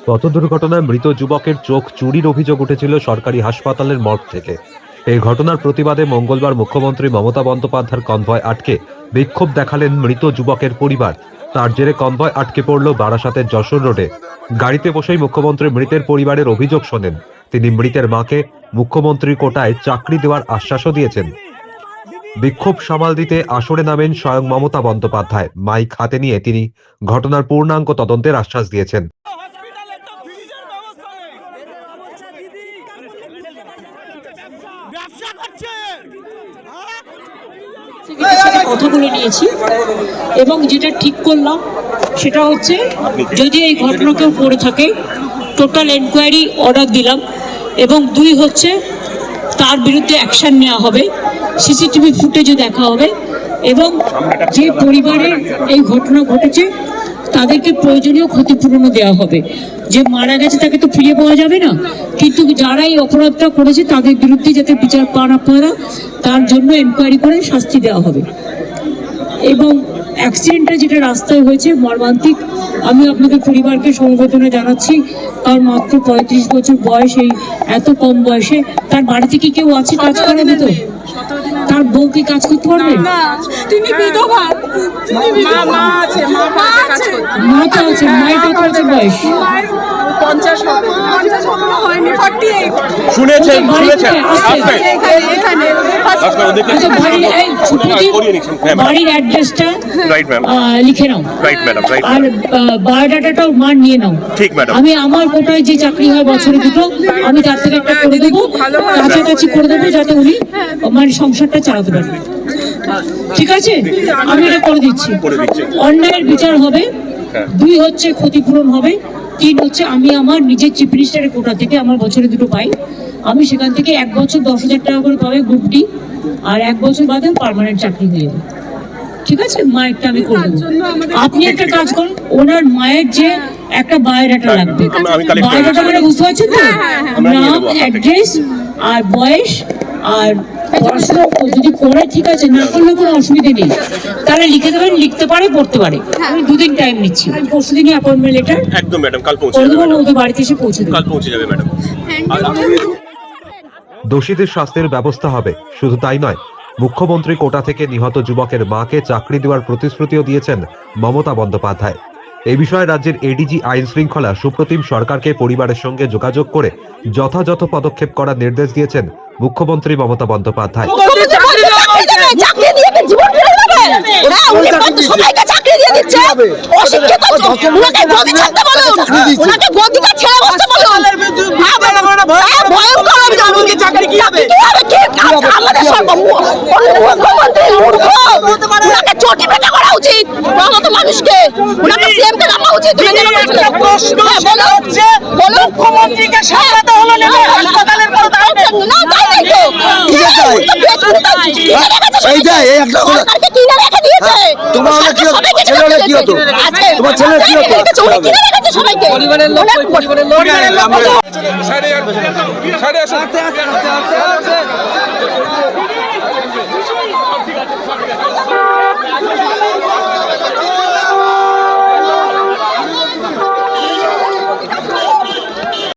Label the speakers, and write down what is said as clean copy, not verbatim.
Speaker 1: পথ দুর্ঘটনায় মৃত যুবকের চোখ চুরির অভিযোগ উঠেছিল সরকারি হাসপাতালের মর্গ থেকে। এই ঘটনার প্রতিবাদে মঙ্গলবার মুখ্যমন্ত্রী মমতা বন্দ্যোপাধ্যায়ের কনভয় আটকে বিক্ষোভ দেখালেন মৃত যুবকের পরিবার। তার জেরে কনভয় আটকে পড়ল বারাসাতের যশোর রোডে। গাড়িতে বসেই মুখ্যমন্ত্রী মৃতের পরিবারের অভিযোগ শোনেন। তিনি মৃতের মাকে মুখ্যমন্ত্রীর কোটায় চাকরি দেওয়ার আশ্বাসও দিয়েছেন। বিক্ষোভ সামাল দিতে আসরে নামেন স্বয়ং মমতা বন্দ্যোপাধ্যায়। মাইক হাতে নিয়ে তিনি ঘটনার পূর্ণাঙ্গ তদন্তের আশ্বাস দিয়েছেন।
Speaker 2: কথা বলে নিয়েছি এবং যেটা ঠিক করলাম সেটা হচ্ছে যদি এই ঘটনা কেউ করে থাকে টোটাল এনকোয়ারি অর্ডার দিলাম এবং 2 হচ্ছে তার বিরুদ্ধে অ্যাকশন নেওয়া হবে, সিসিটিভি ফুটেজও দেখা হবে এবং যে পরিবারের এই ঘটনা ঘটেছে তাদেরকে প্রয়োজনীয় ক্ষতিপূরণও দেওয়া হবে। যে মারা গেছে তাকে তো ফিরে পাওয়া যাবে না, কিন্তু যারা এই অপরাধটা করেছে তাদের বিরুদ্ধে যাতে বিচার পান আপনারা তার জন্য এনকোয়ারি করে শাস্তি দেওয়া হবে। এবং অ্যাক্সিডেন্টটা যেটা রাস্তায় হয়েছে মর্মান্তিক, আমি আপনাদের পরিবারকে সমবেদনা জানাচ্ছি। তার মাত্র 35 বছর বয়স, এই এত কম বয়সে তার বাড়ি থেকে কেউ আছে কাজ করাবে? তো তার বউ কি কাজ করতে পারবে?
Speaker 3: তিনি বিধবা, মা আছে,
Speaker 2: মা তো আছে, মায়ের কত বছর বয়স?
Speaker 3: 50 হয়নি, 48।
Speaker 2: শুনেছেন
Speaker 3: এখানে
Speaker 2: বাড়ির অ্যাড্রেসটা লিখে নাও আর বায়োডাটাটাও মার নিয়ে নাও। আমি আমার কোটায় যে চাকরি হয় বছরে 2টো, আমি তার থেকে একটা করে দেবো, কাছাকাছি করে দেবো যাতে উনি মানে সংসারটা চালাতে পারবে। ঠিক আছে, আমি এটা করে দিচ্ছি। অন্যায়ের বিচার হবে, 2 হচ্ছে ক্ষতিপূরণ হবে, 3 হচ্ছে আমি আমার নিজের চিফ মিনিস্টারের কোটা থেকে আমার বছরে 2টো পাই, আমি সেখান থেকে 1 বছর 10,000 টাকা করে পাবে গ্রুপ ডি, আর 1 বছর বাদে পার্মানেন্ট চাকরি হয়ে যাবে। ঠিক আছে, মায়েরটা আমি করে দেবো। আপনি একটা কাজ করুন, ওনার মায়ের যে একটা বায়োডাটা লাগবে, বায়োডাটা মানে বুঝতে পারছেন তো, নাম, অ্যাড্রেস আর বয়স আর পড়াশোনা যদি করে, ঠিক আছে, না করলে কোনো অসুবিধা নেই, তাহলে লিখে দেবেন, লিখতে পারে, পড়তে পারে। আমি 2 দিন টাইম নিচ্ছি, পরশু দিনই অ্যাপয়েন্টমেন্ট লেটার
Speaker 4: একদম ম্যাডাম কাল পৌঁছে যাবে,
Speaker 2: ওদের বাড়িতে এসে পৌঁছে দেবে,
Speaker 4: কাল পৌঁছে যাবে ম্যাডাম।
Speaker 1: দোষীদের শাস্তির ব্যবস্থা হবে। শুধু তাই নয়, মুখ্যমন্ত্রী কোটা থেকে নিহত যুবকের মাকে চাকরি দেওয়ার প্রতিশ্রুতিও দিয়েছেন মমতা বন্দ্যোপাধ্যায়। এই বিষয়ে রাজ্যের এডিজি আইন শৃঙ্খলা সুপ্রতিম সরকারকে পরিবারের সঙ্গে যোগাযোগ করে যথাযথ পদক্ষেপ করার নির্দেশ দিয়েছেন মুখ্যমন্ত্রী মমতা বন্দ্যোপাধ্যায়।
Speaker 3: মুখ্যমন্ত্রীকে সামলাতে হলো না, হাসপাতালের পর পরিবারের লোক